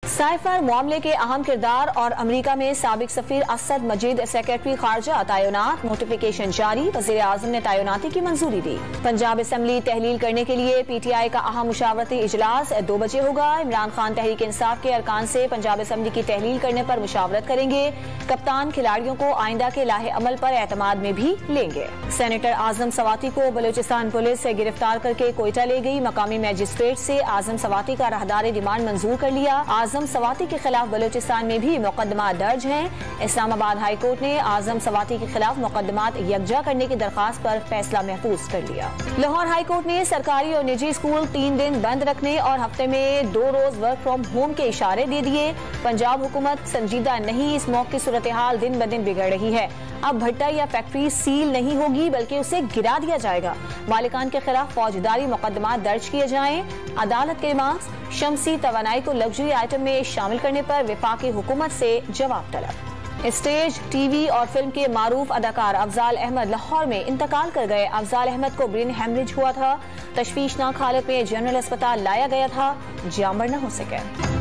Cipher मामले के अहम किरदार और अमरीका में साबिक सफीर असद मजीद सेक्रेटरी खारजा तैनात, नोटिफिकेशन जारी। वजीर आजम ने तैनाती की मंजूरी दी। पंजाब असम्बली तहलील करने के लिए PTI का अहम मुशावरती इजलास 2 बजे होगा। इमरान खान तहरीक इंसाफ के अरकान से पंजाब असम्बली की तहलील करने पर मुशावरत करेंगे। कप्तान खिलाड़ियों को आइंदा के लाहे अमल पर एतमाद में भी लेंगे। सेनेटर आजम सवाती को बलूचिस्तान पुलिस से गिरफ्तार करके कोयटा ले गई। मकामी मैजिस्ट्रेट से आजम सवाती का राहदारी रिमांड मंजूर कर लिया। आजम सवाती के खिलाफ बलूचिस्तान में भी मुकदमा दर्ज हैं। इस्लामाबाद हाई कोर्ट ने आजम सवाती के खिलाफ मुकदमात यकजा करने की दरखास्त पर फैसला महफूज कर लिया। लाहौर हाई कोर्ट ने सरकारी और निजी स्कूल 3 दिन बंद रखने और हफ्ते में 2 रोज वर्क फ्रॉम होम के इशारे दे दिए। पंजाब हुकूमत संजीदा नहीं, इस मौके की सूरत हाल दिन ब दिन बिगड़ रही है। अब भट्टा या फैक्ट्री सील नहीं होगी बल्कि उसे गिरा दिया जाएगा। मालिकान के खिलाफ फौजदारी मुकदमा दर्ज किए जाएं। अदालत के मार्क्स शमसी तवानाई को लग्जरी आइटम में शामिल करने पर वफाकी हुकूमत से जवाब तलब। स्टेज, टीवी और फिल्म के मारूफ अदाकार अफजाल अहमद लाहौर में इंतकाल कर गए। अफजाल अहमद को ब्रेन हेमरेज हुआ था। तशवीशनाक हालत में जनरल अस्पताल लाया गया था, जान न हो सके।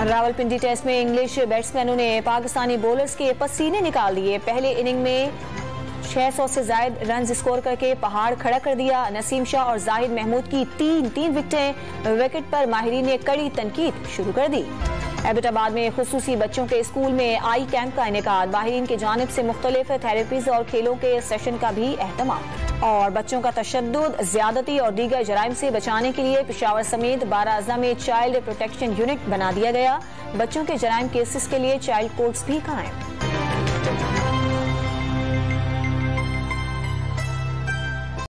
रावलपिंडी टेस्ट में इंग्लिश बैट्समैनों ने पाकिस्तानी बॉलर्स के पसीने निकाल दिए। पहले इनिंग में 600 से ज्यादा रन स्कोर करके पहाड़ खड़ा कर दिया। नसीम शाह और जाहिद महमूद की 3 विकेटें। विकेट पर माहिरीन ने कड़ी तनकीद शुरू कर दी। एबटाबाद में खुसूसी बच्चों के स्कूल में आई कैंप का इनेकाद। माहिरीन की जानिब से मुख्तलिफ थेरेपीज और खेलों के सेशन का भी एहतमाम। और बच्चों का तशद्दुद, ज्यादती और दीगर जराइम से बचाने के लिए पेशावर समेत 12 अज़ला में चाइल्ड प्रोटेक्शन यूनिट बना दिया गया। बच्चों के जराइम केसेस के लिए चाइल्ड कोर्ट्स भी कायम।